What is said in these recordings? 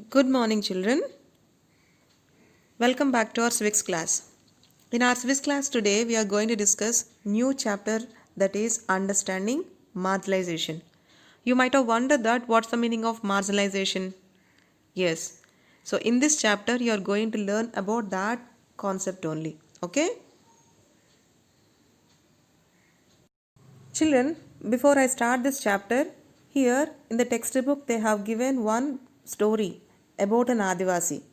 Good morning, children. Welcome back to our civics class. In our civics class today, we are going to discuss new chapter that is understanding marginalization. You might have wondered that what's the meaning of marginalization? Yes. So in this chapter, you are going to learn about that concept only. Okay? Children, before I start this chapter, here in the textbook they have given one story about an Adivasi.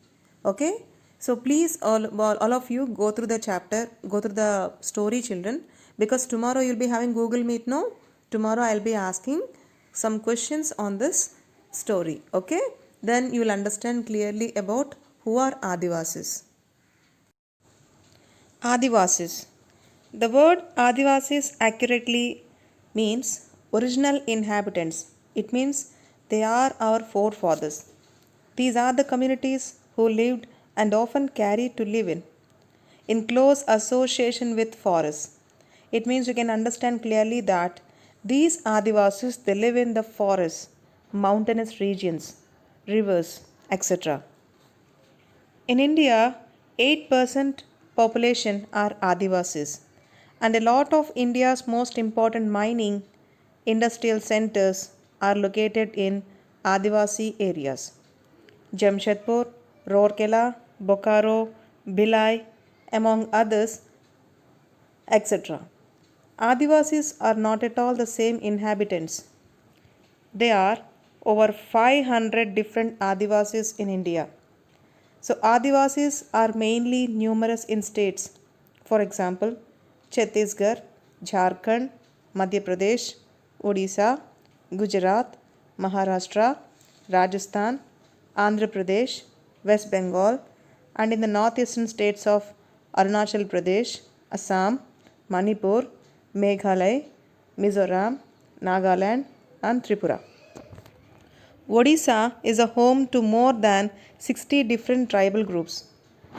Okay? So please all of you go through the chapter, go through the story, children, because tomorrow you'll be having Google Meet, no? Tomorrow I'll be asking some questions on this story. Okay? Then you will understand clearly about who are Adivasis. Adivasis. The word Adivasis accurately means original inhabitants. It means they are our forefathers. These are the communities who lived and often carried to live in close association with forests. It means you can understand clearly that these Adivasis they live in the forests, mountainous regions, rivers, etc. In India, 8% population are Adivasis, and a lot of India's most important mining industrial centers are located in Adivasi areas. Jamshedpur, Rourkela, Bokaro, Bhilai, among others, etc. Adivasis are not at all the same inhabitants. There are over 500 different Adivasis in India. So, Adivasis are mainly numerous in states. For example, Chhattisgarh, Jharkhand, Madhya Pradesh, Odisha, Gujarat, Maharashtra, Rajasthan, Andhra Pradesh, West Bengal, and in the northeastern states of Arunachal Pradesh, Assam, Manipur, Meghalaya, Mizoram, Nagaland, and Tripura. Odisha is a home to more than 60 different tribal groups.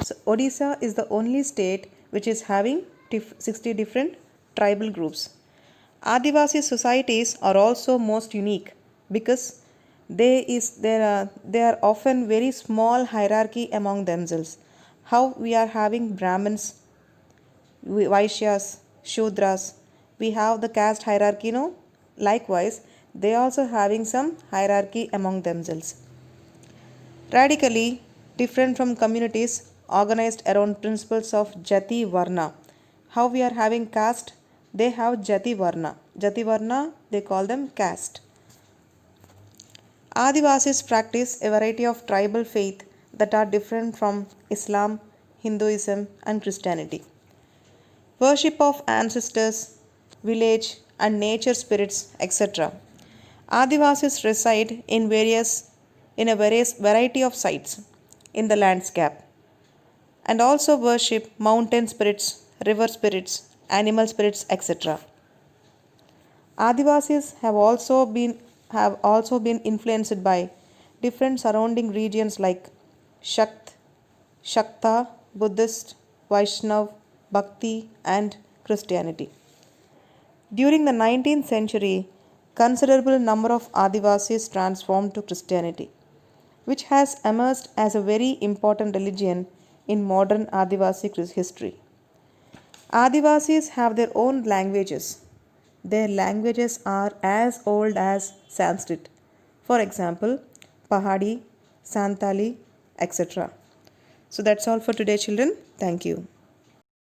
So, Odisha is the only state which is having 60 different tribal groups. Adivasi societies are also most unique because they are often very small hierarchy among themselves. How we are having Brahmins, Vaishyas, Shudras, we have the caste hierarchy, no? Likewise, they also having some hierarchy among themselves. Radically different from communities organized around principles of Jati Varna. How we are having caste, they have Jati Varna. Jati Varna, they call them caste. Adivasis practice a variety of tribal faith that are different from Islam, Hinduism, and Christianity. Worship of ancestors, village, and nature spirits, etc. Adivasis reside in a various variety of sites in the landscape and also worship mountain spirits, river spirits, animal spirits, etc. Adivasis have also been influenced by different surrounding regions like Shakt, Shakta, Buddhist, Vaishnav, Bhakti, and Christianity. During the 19th century, considerable number of Adivasis transformed to Christianity, which has emerged as a very important religion in modern Adivasi history. Adivasis have their own languages. Their languages are as old as Sanskrit. For example, Pahadi, Santali, etc. So that's all for today, children. Thank you.